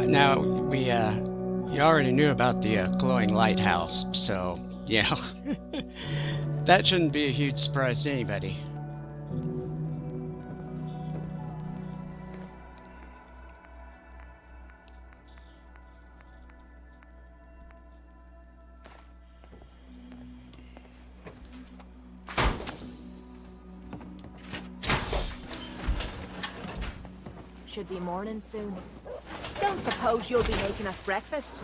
Now you already knew about the glowing lighthouse, so yeah, that shouldn't be a huge surprise to anybody. Should be morning soon. Don't suppose you'll be making us breakfast?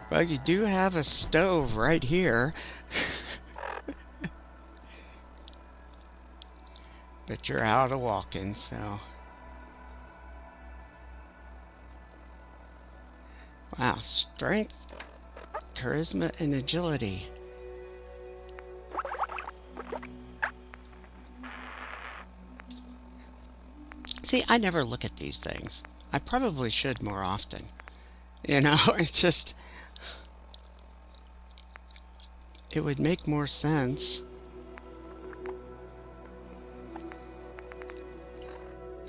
Well, you do have a stove right here, but you're out of walking, so. Wow, strength, charisma, and agility. See, I never look at these things. I probably should more often. You know, it's just, it would make more sense.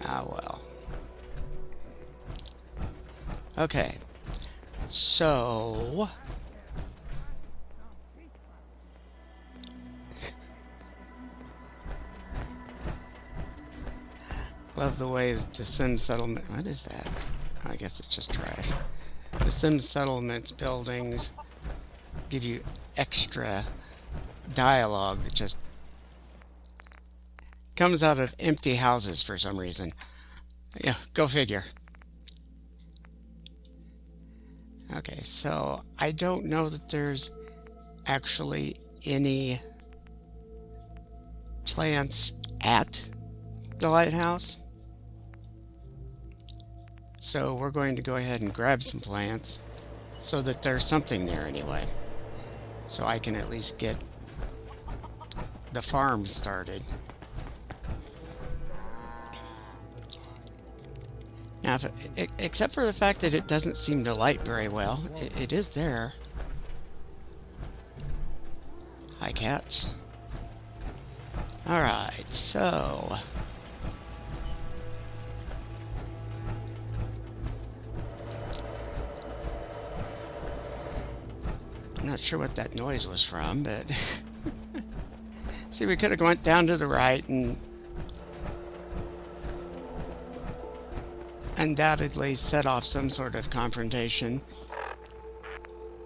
Ah, well. Okay. So, love the way that the Sim settlement, what is that? I guess it's just trash. The Sim settlements buildings give you extra dialogue that just comes out of empty houses for some reason. Yeah, go figure. Okay, so I don't know that there's actually any plants at the lighthouse. So we're going to go ahead and grab some plants so that there's something there anyway. So I can at least get the farm started. Now, except for the fact that it doesn't seem to light very well, it is there. Hi, cats. Alright, so... I'm not sure what that noise was from, but... See, we could have went down to the right and undoubtedly set off some sort of confrontation,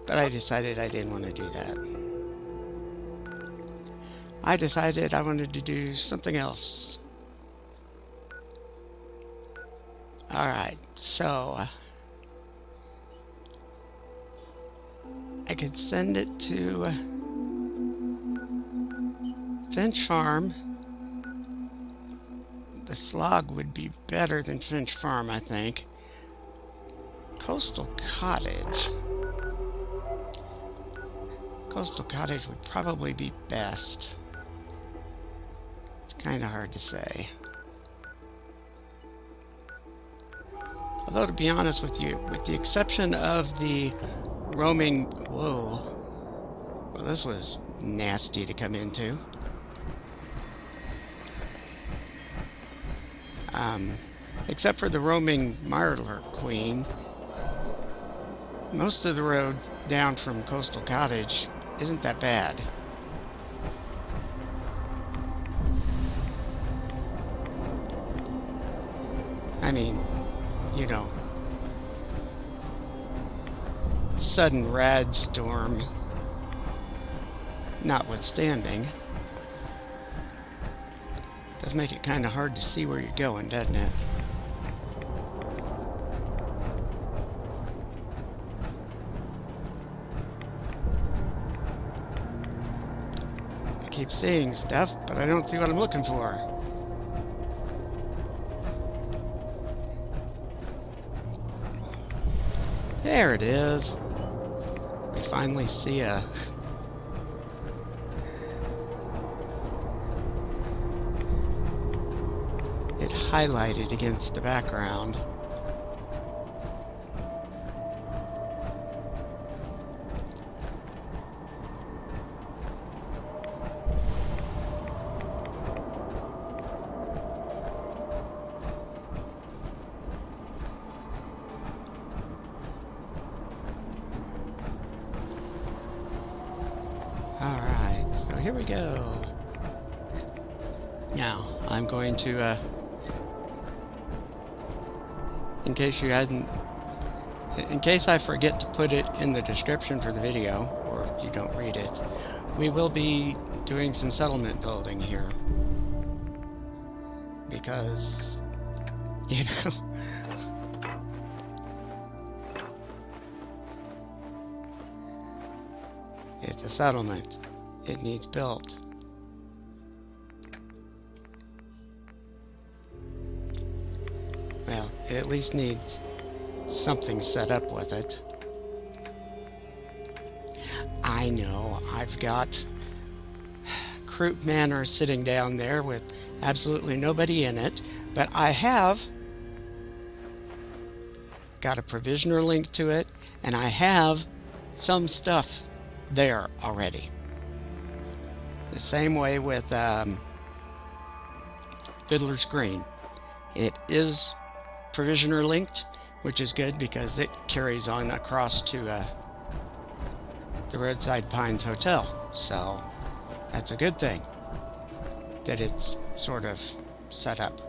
but I decided I didn't want to do that. I decided I wanted to do something else. Alright, so I could send it to Finch Farm. The slog would be better than Finch Farm, I think. Coastal Cottage. Coastal Cottage would probably be best. It's kind of hard to say. Although, to be honest with you, with the exception of the roaming... Whoa. Well, this was nasty to come into. Except for the roaming Marlar Queen, most of the road down from Coastal Cottage isn't that bad. I mean, you know, sudden rad storm notwithstanding. Does make it kind of hard to see where you're going, doesn't it? I keep seeing stuff, but I don't see what I'm looking for. There it is. We finally see a... it highlighted against the background. here we go. Now, I'm going to, in case I forget to put it in the description for the video, or you don't read it, we will be doing some settlement building here. Because, you know, it's a settlement. It needs built. Well, it at least needs something set up with it. I know, I've got Croup Manor sitting down there with absolutely nobody in it, but I have got a provisioner link to it, and I have some stuff there already. The same way with Fiddler's Green. It is provisioner linked, which is good because it carries on across to the Roadside Pines Hotel. So that's a good thing that it's sort of set up.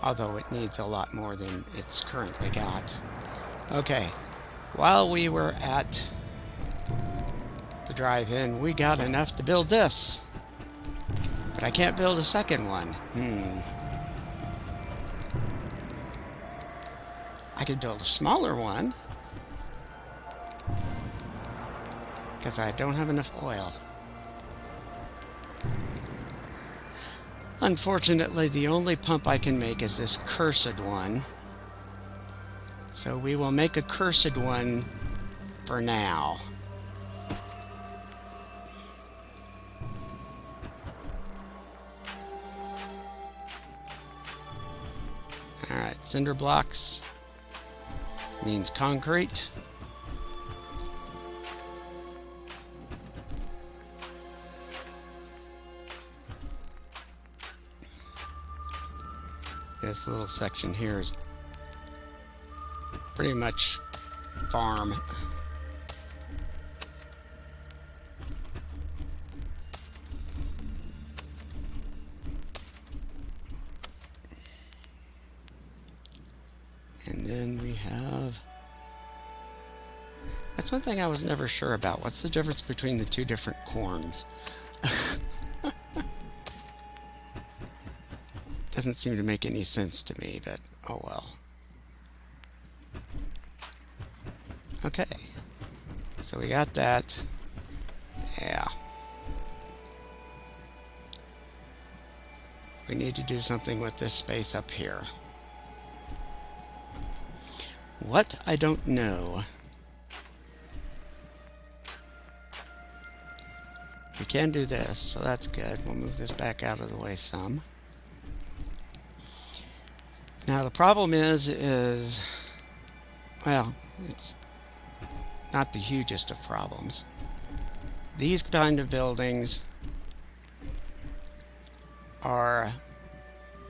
Although it needs a lot more than it's currently got. Okay, while we were at the drive-in, we got enough to build this. But I can't build a second one. I could build a smaller one, because I don't have enough oil. Unfortunately, the only pump I can make is this cursed one. So we will make a cursed one for now. Alright, cinder blocks means concrete. This little section here is pretty much farm. And then we have... That's one thing I was never sure about. What's the difference between the two different corns? Doesn't seem to make any sense to me, but oh well. Okay, so we got that. Yeah. We need to do something with this space up here. What? I don't know. We can do this, so that's good. We'll move this back out of the way some. Now the problem is, well, it's not the hugest of problems. These kind of buildings are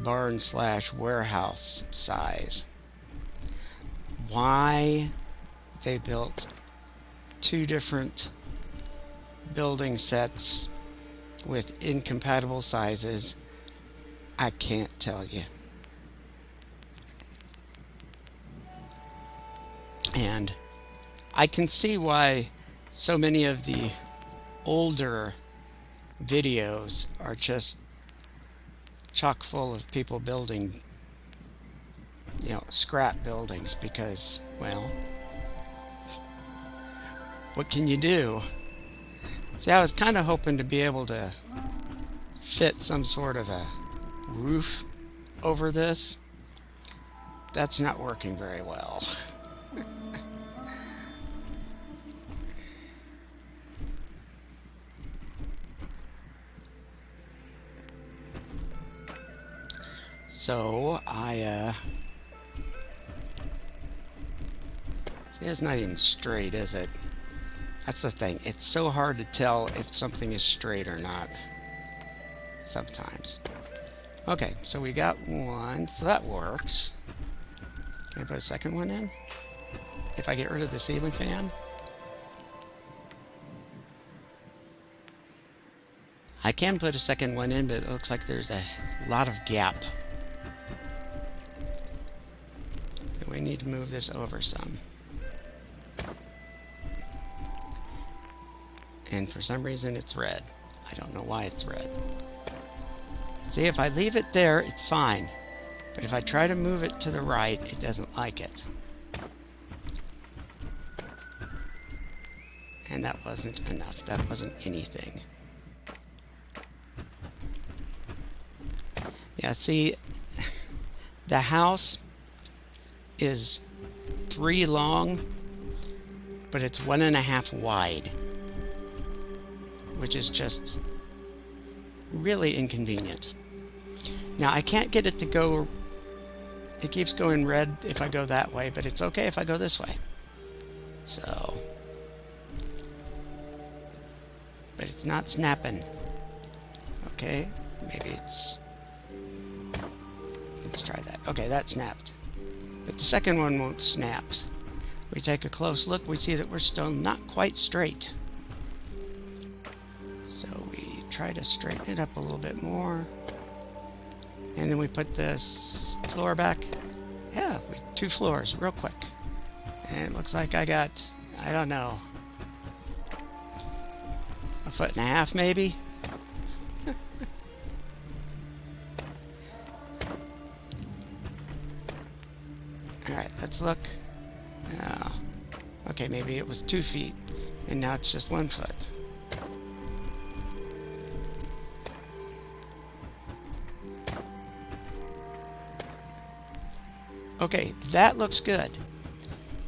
barn/warehouse size. Why they built two different building sets with incompatible sizes, I can't tell you. And I can see why so many of the older videos are just chock full of people building, you know, scrap buildings, because, well, what can you do? See, I was kind of hoping to be able to fit some sort of a roof over this. That's not working very well. So, see, it's not even straight, is it? That's the thing. It's so hard to tell if something is straight or not. Sometimes. Okay, so we got one, so that works. Can I put a second one in? If I get rid of the ceiling fan? I can put a second one in, but it looks like there's a lot of gap. So we need to move this over some. And for some reason it's red. I don't know why it's red. See, if I leave it there, it's fine. But if I try to move it to the right, it doesn't like it. And that wasn't enough. That wasn't anything. Yeah, see, the house is 3 long, but it's 1.5 wide, which is just really inconvenient. Now, I can't get it to go, it keeps going red if I go that way, but it's okay if I go this way. So, but it's not snapping. Okay, maybe it's, let's try that. Okay, that snapped. But the second one won't snap. We take a close look, we see that we're still not quite straight. So we try to straighten it up a little bit more. And then we put this floor back. Yeah, 2 floors real quick. And it looks like I got, I don't know, 1.5 feet maybe? Alright, let's look. Okay, maybe it was 2 feet, and now it's just 1 foot. Okay, that looks good.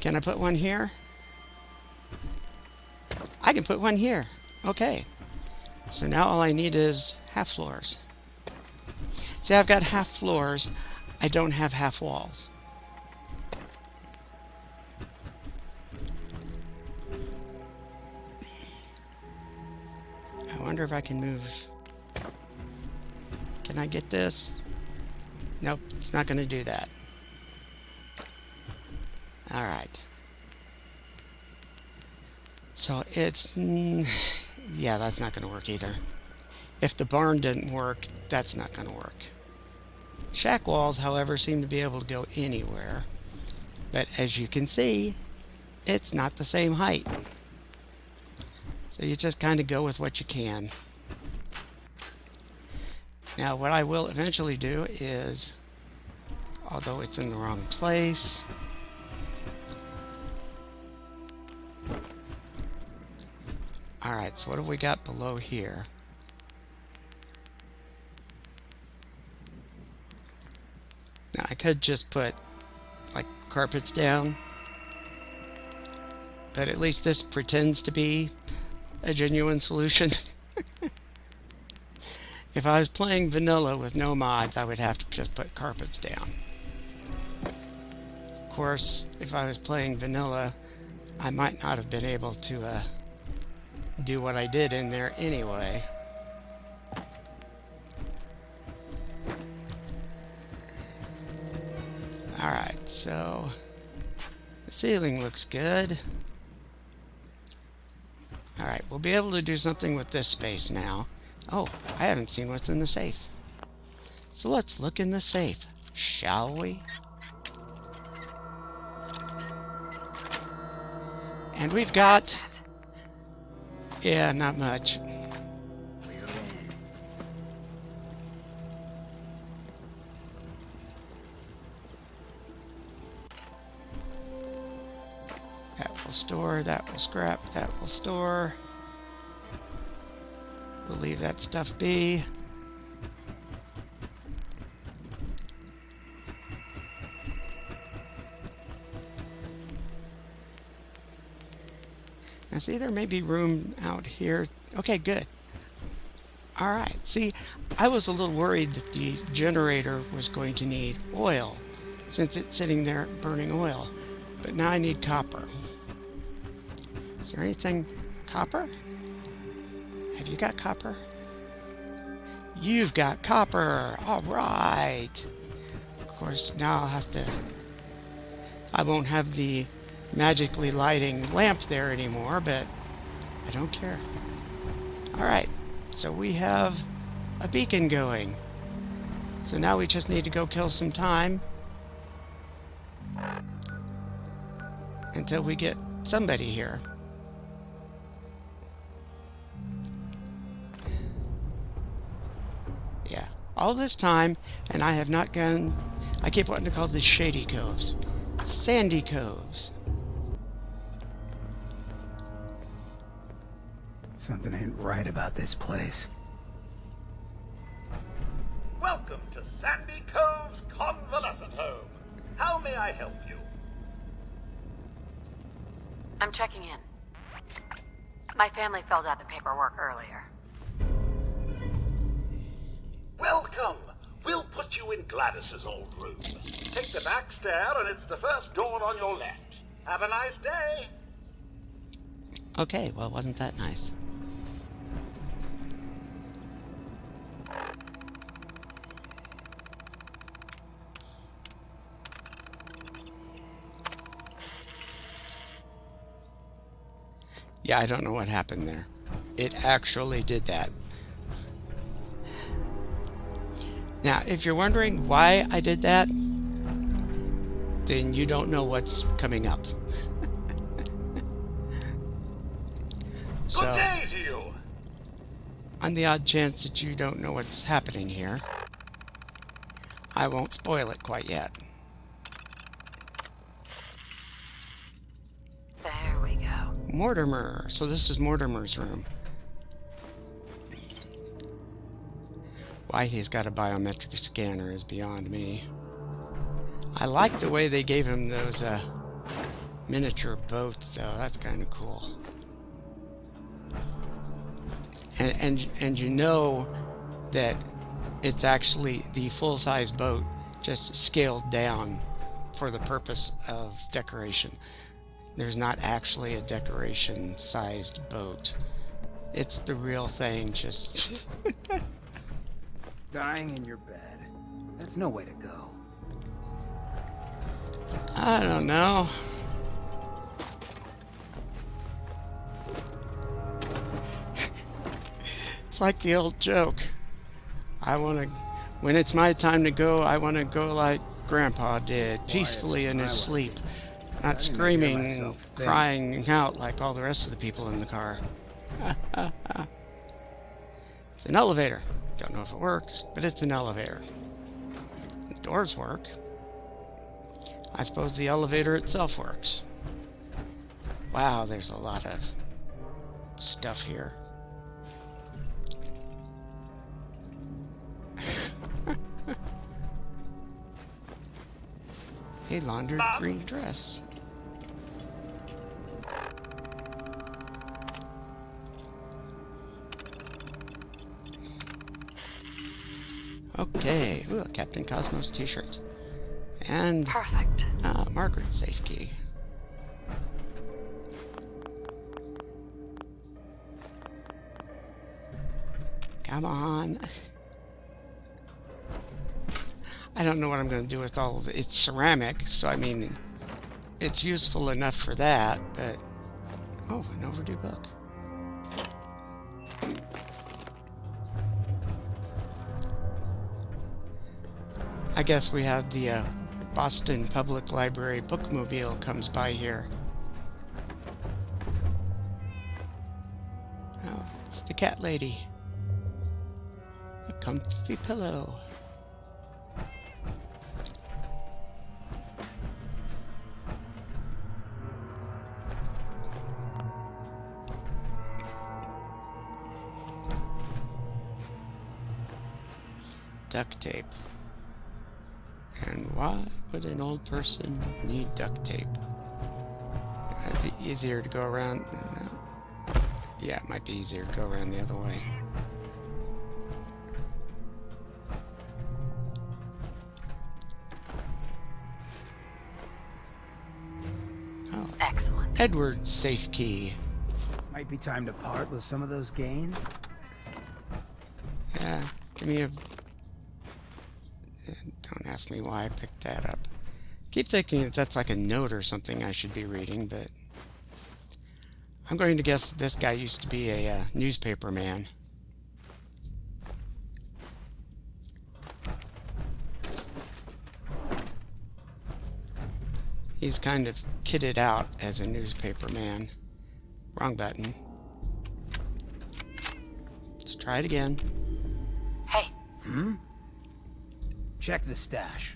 Can I put one here? I can put one here. Okay. So now all I need is half floors. See, I've got half floors. I don't have half walls. I wonder if I can move. Can I get this? Nope, it's not going to do that. Alright. So it's, yeah, that's not going to work either. If the barn didn't work, that's not going to work. Shack walls, however, seem to be able to go anywhere. But as you can see, it's not the same height. So you just kind of go with what you can. Now what I will eventually do is, although it's in the wrong place, alright, so what have we got below here? Now I could just put like carpets down, but at least this pretends to be a genuine solution. If I was playing vanilla with no mods, I would have to just put carpets down. Of course, if I was playing vanilla, I might not have been able to do what I did in there anyway. Alright, so the ceiling looks good. Alright, we'll be able to do something with this space now. Oh, I haven't seen what's in the safe. So let's look in the safe, shall we? And we've got... yeah, not much. That will store, that will scrap, that will store. We'll leave that stuff be. Now see, there may be room out here. Okay, good. Alright, see, I was a little worried that the generator was going to need oil, since it's sitting there burning oil. But now I need copper. Is there anything copper? Have you got copper? You've got copper! Alright! Of course, now I'll have to... I won't have the magically lighting lamp there anymore, but I don't care. Alright, So we have a beacon going. So now we just need to go kill some time until we get somebody here. Yeah, all this time, and I have not gone. I keep wanting to call this Shady Coves. Sandy Coves. Something ain't right about this place. Welcome to Sandy Coves Convalescent Home. How may I help you? I'm checking in. My family filled out the paperwork earlier. Welcome. We'll put you in Gladys's old room. Take the back stair and it's the first door on your left. Have a nice day. Okay, well, wasn't that nice? Yeah, I don't know what happened there. It actually did that. Now, if you're wondering why I did that, then you don't know what's coming up. Good day to you. On the odd chance that you don't know what's happening here, I won't spoil it quite yet. There we go. Mortimer. So this is Mortimer's room. Why he's got a biometric scanner is beyond me. I like the way they gave him those miniature boats, though. That's kind of cool. And you know that it's actually the full-size boat, just scaled down for the purpose of decoration. There's not actually a decoration-sized boat. It's the real thing, just... Dying in your bed. That's no way to go. I don't know. It's like the old joke. When it's my time to go, I want to go like Grandpa did, peacefully in his sleep, not screaming and crying out like all the rest of the people in the car. It's an elevator. Don't know if it works, but it's an elevator. The doors work. I suppose the elevator itself works. Wow, there's a lot of stuff here. A laundered green dress. Okay, ooh, Captain Cosmos t-shirts. And Perfect. Margaret's safe key. Come on. I don't know what I'm going to do with all of it. It's ceramic, so I mean, it's useful enough for that, but... Oh, an overdue book. I guess we have the Boston Public Library bookmobile comes by here. Oh, it's the cat lady. A comfy pillow. Duct tape. And why would an old person need duct tape? It'd be easier to go around. Yeah, it might be easier to go around the other way. Oh, Excellent. Edward's safe key. Might be time to part with some of those gains. Yeah, give me a... Don't ask me why I picked that up. Keep thinking that that's like a note or something I should be reading, but... I'm going to guess that this guy used to be a newspaper man. He's kind of kitted out as a newspaper man. Wrong button. Let's try it again. Hey, Check the stash.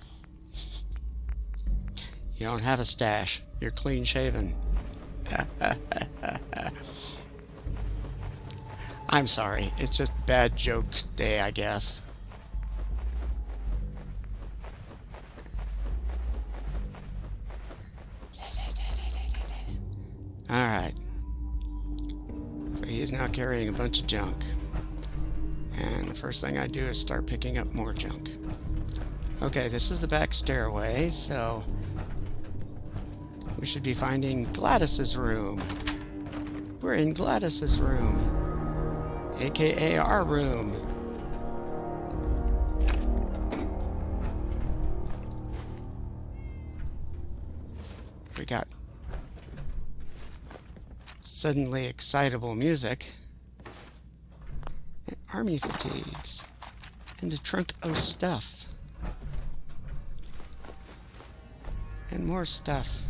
You don't have a stash. You're clean shaven. I'm sorry. It's just bad jokes day, I guess. Alright. So he is now carrying a bunch of junk. And the first thing I do is start picking up more junk. Okay, this is the back stairway, so we should be finding Gladys's room. We're in Gladys's room, aka our room. We got suddenly excitable music, and army fatigues, and a trunk of stuff, and more stuff.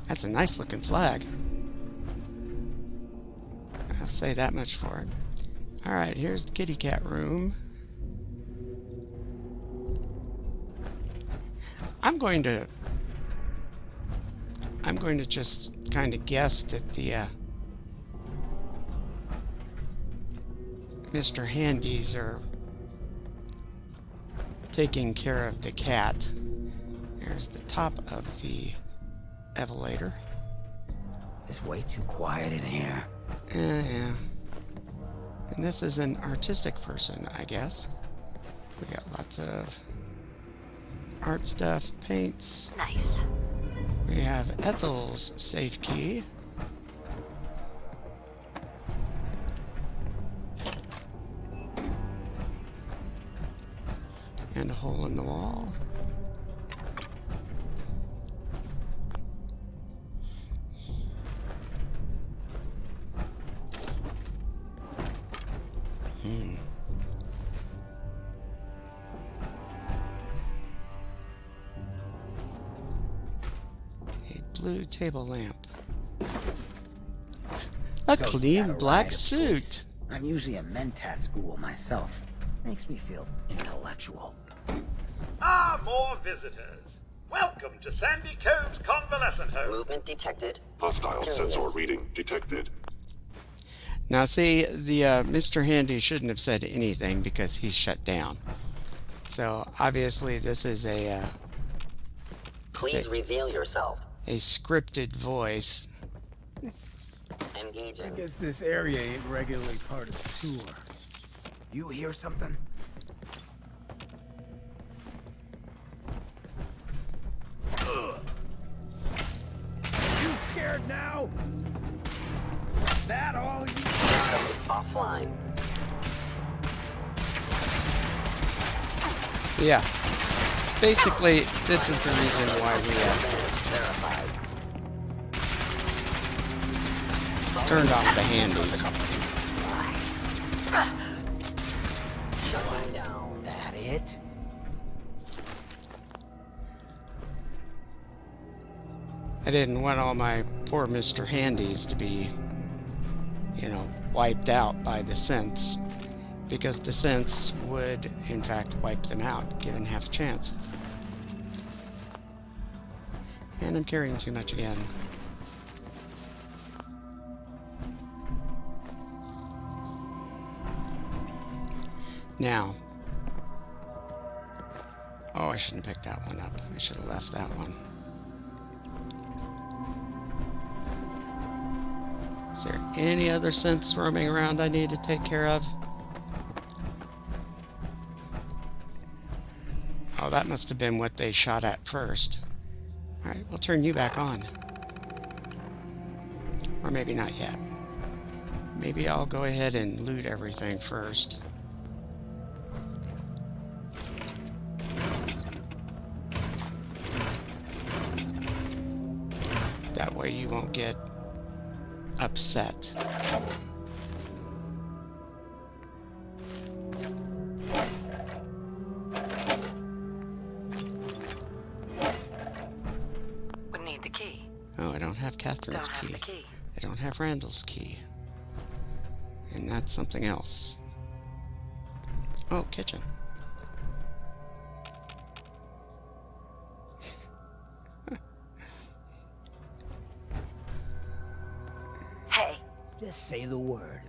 That's a nice looking flag. I'll say that much for it. Alright, here's the kitty cat room. I'm going to just kind of guess that the Mr. Handies are taking care of the cat. There's the top of the elevator. It's way too quiet in here. Yeah. And this is an artistic person, I guess. We got lots of art stuff, paints. nice. We have Ethel's safe key. And a hole in the wall. Blue table lamp. A So you clean gotta black ride a suit. place. I'm usually a mentat school myself. Makes me feel intellectual. Ah, more visitors. Welcome to Sandy Coves Convalescent Home. Movement detected. Hostile Curious. sensor reading detected. Now see, the Mr. Handy shouldn't have said anything because he's shut down. So obviously this is a Please reveal yourself. scripted voice. I Engaging. guess this area ain't regularly part of the tour. You hear something? You scared now? That all you Offline. Yeah. Basically, this is the reason why we Verified. turned off the handies. Shutting down. That it? I didn't want all my poor Mr. Handies to be, wiped out by the synths, because the synths would, in fact, wipe them out, given half a chance. And I'm carrying too much again. Now. Oh, I shouldn't have picked that one up. I should have left that one. Is there any other synths roaming around I need to take care of? Oh, that must have been what they shot at first. Alright, we'll turn you back on. Or maybe not yet. Maybe I'll go ahead and loot everything first. That way you won't get upset. have Catherine's Don't have key. the key. I don't have Randall's key. And that's something else. Oh, kitchen. Hey, Just say the word.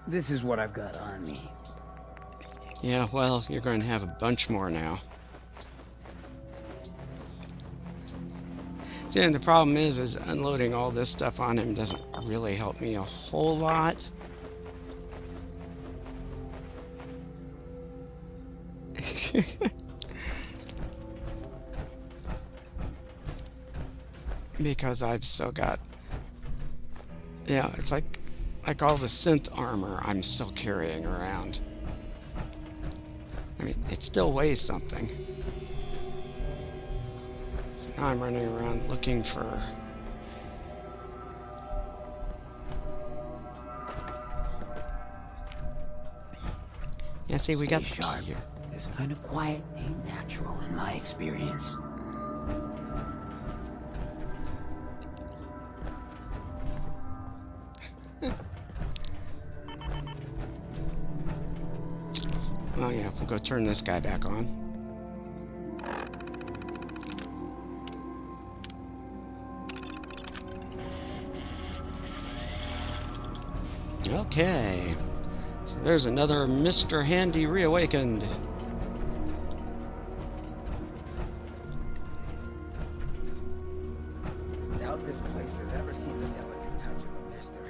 This is what I've got on me. Yeah, well, you're going to have a bunch more now. See, and the problem is unloading all this stuff on him doesn't really help me a whole lot. Because I've still got, yeah, it's like all the synth armor I'm still carrying around. I mean, it still weighs something. So now I'm running around looking for... Yeah, see, we got the Stay sharp. key here. This kind of quiet ain't natural in my experience. Oh yeah, we'll go turn this guy back on. Okay. So there's another Mr. Handy reawakened. Doubt this place has ever seen the delicate touch of a Mr.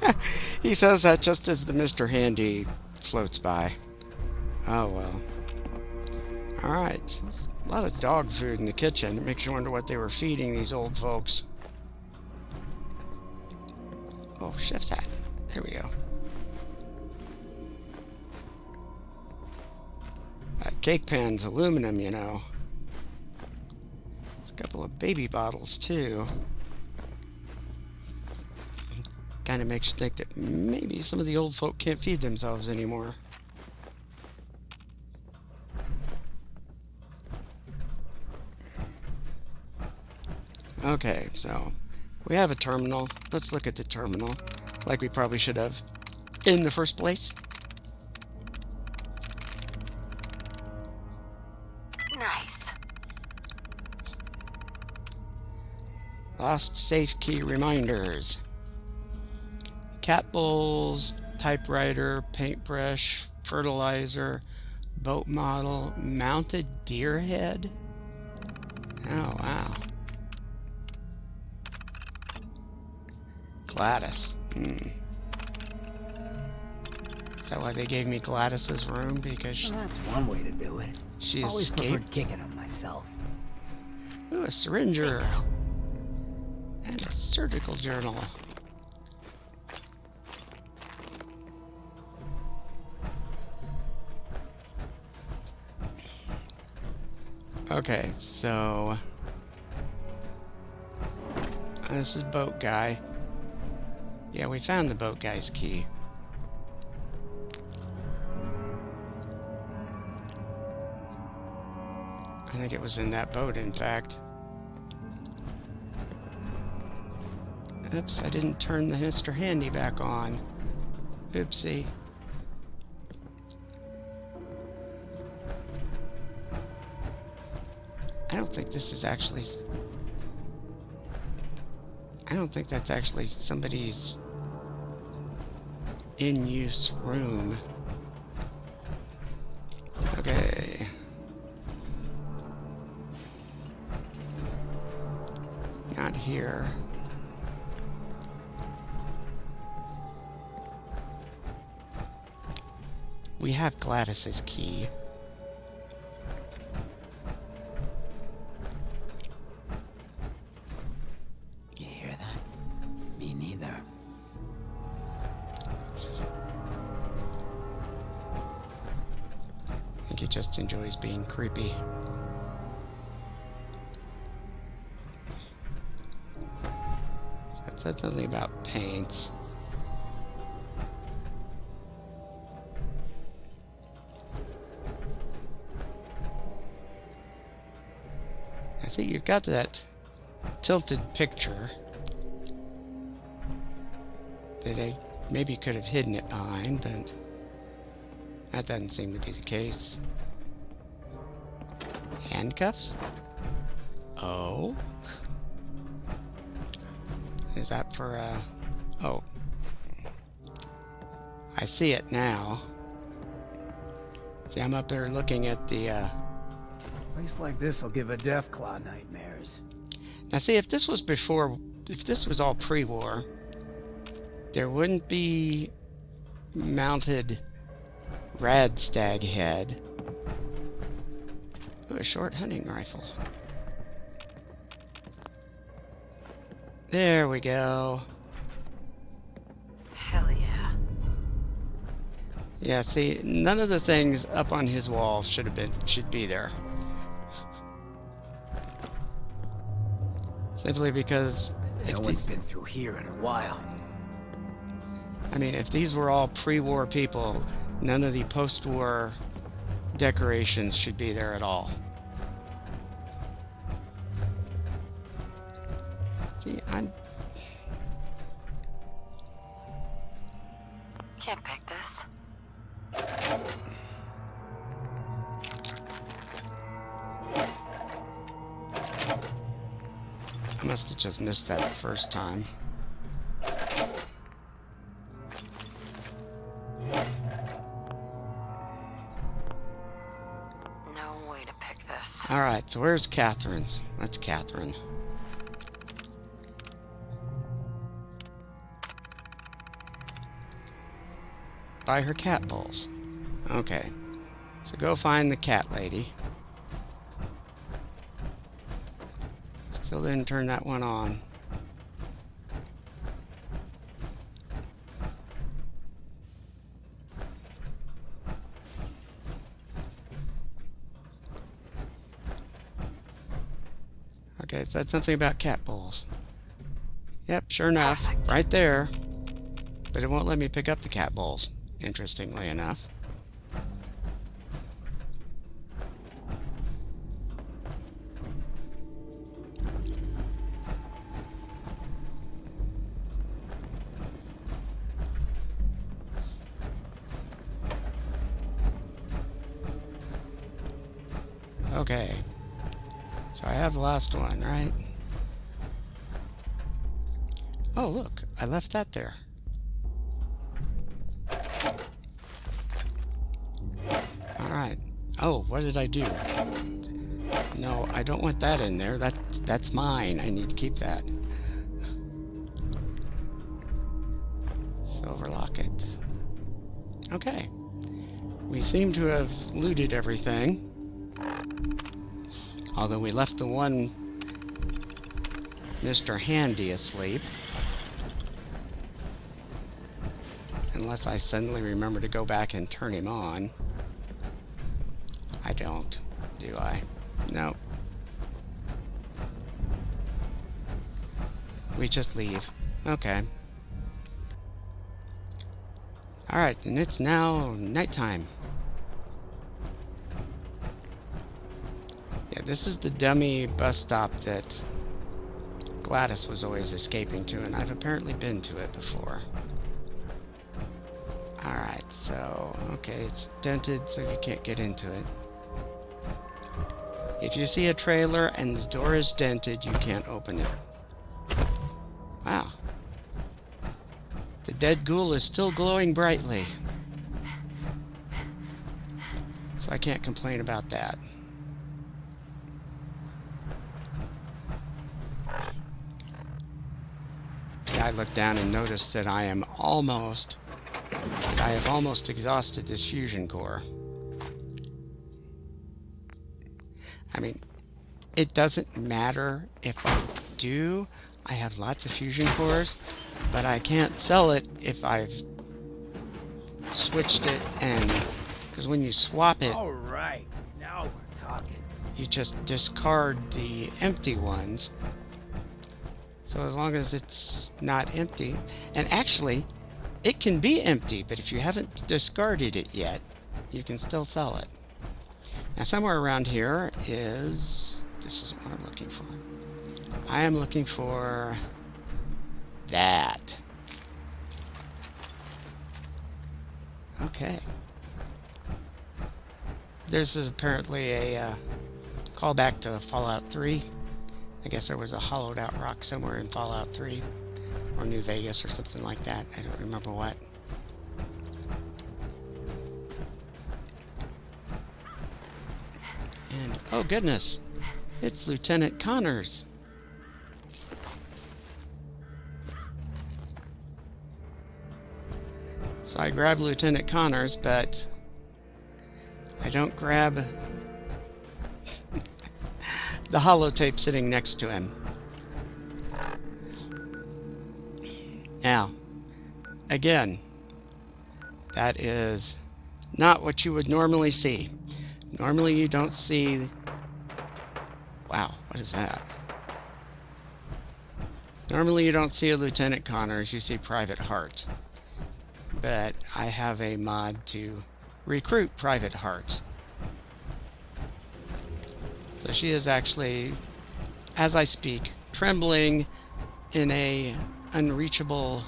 Handy. He says that just as the Mr. Handy floats by. Oh well. Alright. A lot of dog food in the kitchen. It makes you wonder what they were feeding these old folks. Oh, chef's hat. There we go. Cake pans, aluminum, you know. There's a couple of baby bottles, too. Kind of makes you think that maybe some of the old folk can't feed themselves anymore. Okay, so we have a terminal. Let's look at the terminal, like we probably should have in the first place. nice. Lost safe key reminders. Cat bowls, typewriter, paintbrush, fertilizer, boat model, mounted deer head. Oh, wow. Gladys. Is that why they gave me Gladys's room? Because Well, that's one way to do it. she Always preferred escaped? kicking them myself. Ooh, a syringer. And a surgical journal. Okay, so this is boat guy. Yeah, we found the boat guy's key. I think it was in that boat, in fact. Oops, I didn't turn the Mr. Handy back on. Oopsie. I don't think this is actually... I don't think that's actually somebody's in-use room. Okay. Not here. We have Gladys's key. You hear that? Me neither. I think he just enjoys being creepy. So it said something about paints. I see you've got that tilted picture that I maybe could have hidden it behind, but that doesn't seem to be the case. Handcuffs? Oh? Is that for, oh. I see it now. See, I'm up there looking at the, Place like this will give a Deathclaw nightmares. Now see, if this was before, if this was all pre-war, there wouldn't be mounted radstag head. Ooh, a short hunting rifle. There we go. Hell yeah. Yeah, see, none of the things up on his wall should be there. Simply because No one's been through here in a while. I mean, if these were all pre-war people, none of the post-war decorations should be there at all. See, Can't pick this. I must have just missed that the first time. No way to pick this. Alright, so where's Catherine's? That's Catherine. Buy her cat bowls. Okay. So go find the cat lady. Still didn't turn that one on. Okay, it said something about cat bowls. Yep, sure enough, Perfect. right there. But it won't let me pick up the cat bowls, interestingly enough. Okay. So I have the last one, right? Oh, look, I left that there. Alright. Oh, what did I do? No, I don't want that in there. That's mine. I need to keep that. Silver locket. Okay. We seem to have looted everything. Although we left the one Mr. Handy asleep. Unless I suddenly remember to go back and turn him on. I don't, do I? No. We just leave. Okay. Alright, and it's now nighttime. Yeah, this is the dummy bus stop that Gladys was always escaping to, and I've apparently been to it before. Alright, so, okay, it's dented so you can't get into it. If you see a trailer and the door is dented, you can't open it. Wow. The dead ghoul is still glowing brightly. So I can't complain about that. I look down and notice that I have almost exhausted this fusion core. I mean, it doesn't matter if I do. I have lots of fusion cores, but I can't sell it if I've switched it, and because when you swap it, All right, now we're talking. you just discard the empty ones. So as long as it's not empty, and actually, it can be empty, but if you haven't discarded it yet, you can still sell it. Now somewhere around here is this isn't what I'm looking for. I am looking for that. Okay. This is apparently a callback to Fallout 3. I guess there was a hollowed out rock somewhere in Fallout 3 or New Vegas or something like that. I don't remember what. And oh goodness, it's Lieutenant Connors. So I grab Lieutenant Connors, but I don't grab the holotape sitting next to him. Now, again, that is not what you would normally see. Normally you don't see... Wow, what is that? Normally you don't see a Lieutenant Connors, you see Private Hart. But I have a mod to recruit Private Hart. So she is actually, as I speak, trembling in a unreachable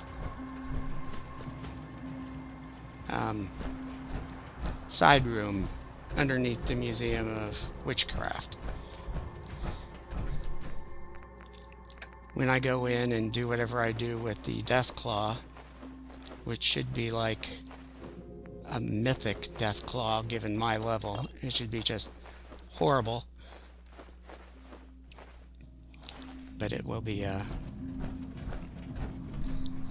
side room underneath the Museum of Witchcraft. When I go in and do whatever I do with the Death Claw, which should be like a mythic Death Claw given my level, it should be just horrible. But it will be,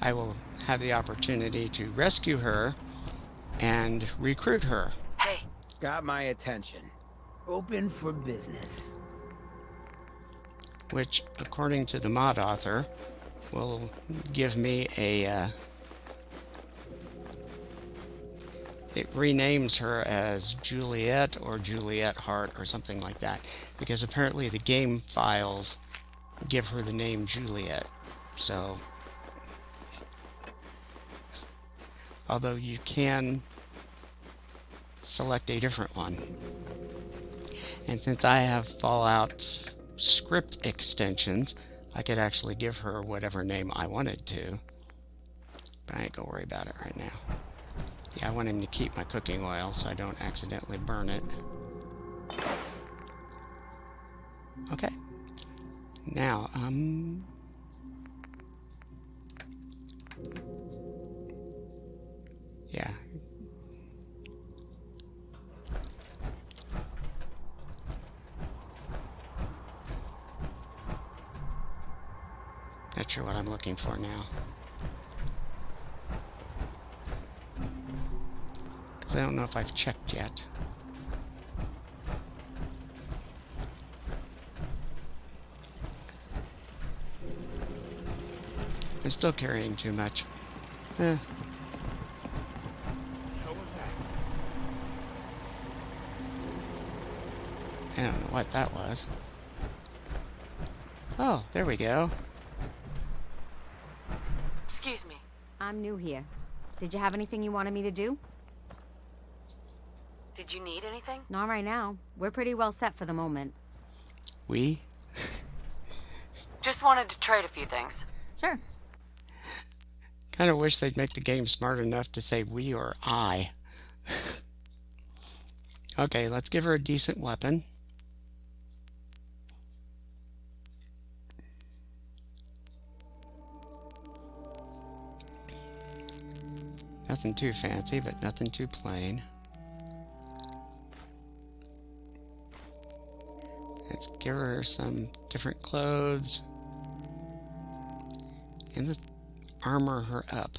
I will have the opportunity to rescue her and recruit her. Hey, Got my attention. Open for business. Which, according to the mod author, will give me a, it renames her as Juliet or Juliet Hart or something like that, because apparently the game files give her the name Juliet. So, although you can select a different one. And since I have Fallout script extensions, I could actually give her whatever name I wanted to. But I ain't gonna worry about it right now. Yeah, I want him to keep my cooking oil so I don't accidentally burn it. Okay. Now, yeah. Not sure what I'm looking for now. Because I don't know if I've checked yet. I'm still carrying too much. Eh. I don't know what that was. Oh, there we go. excuse me. I'm new here. Did you have anything you wanted me to do? Did you need anything? Not right now. We're pretty well set for the moment. We? Just wanted to trade a few things. Sure. Kind of wish they'd make the game smart enough to say we or I. Okay, let's give her a decent weapon. Nothing too fancy, but nothing too plain. Let's give her some different clothes. And let's armor her up.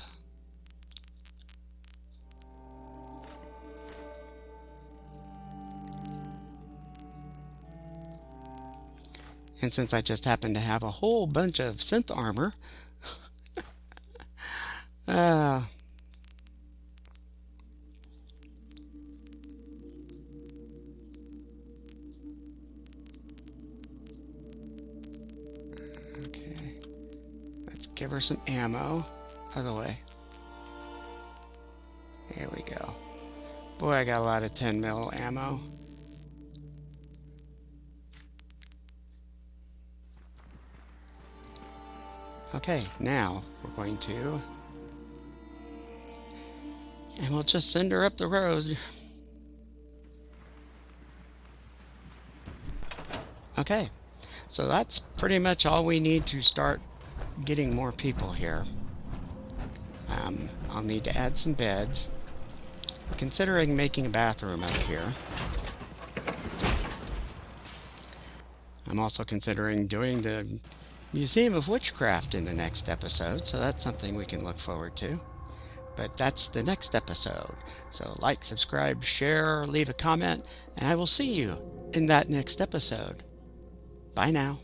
And since I just happen to have a whole bunch of synth armor, okay, let's give her some ammo. Other way. Here we go. Boy, I got a lot of 10 mil ammo. Okay, now we're going to... And we'll just send her up the road. Okay, so that's pretty much all we need to start getting more people here. I'll need to add some beds. Considering making a bathroom up here. I'm also considering doing the Museum of Witchcraft in the next episode, so that's something we can look forward to. But that's the next episode. So like, subscribe, share, leave a comment, and I will see you in that next episode. Bye now.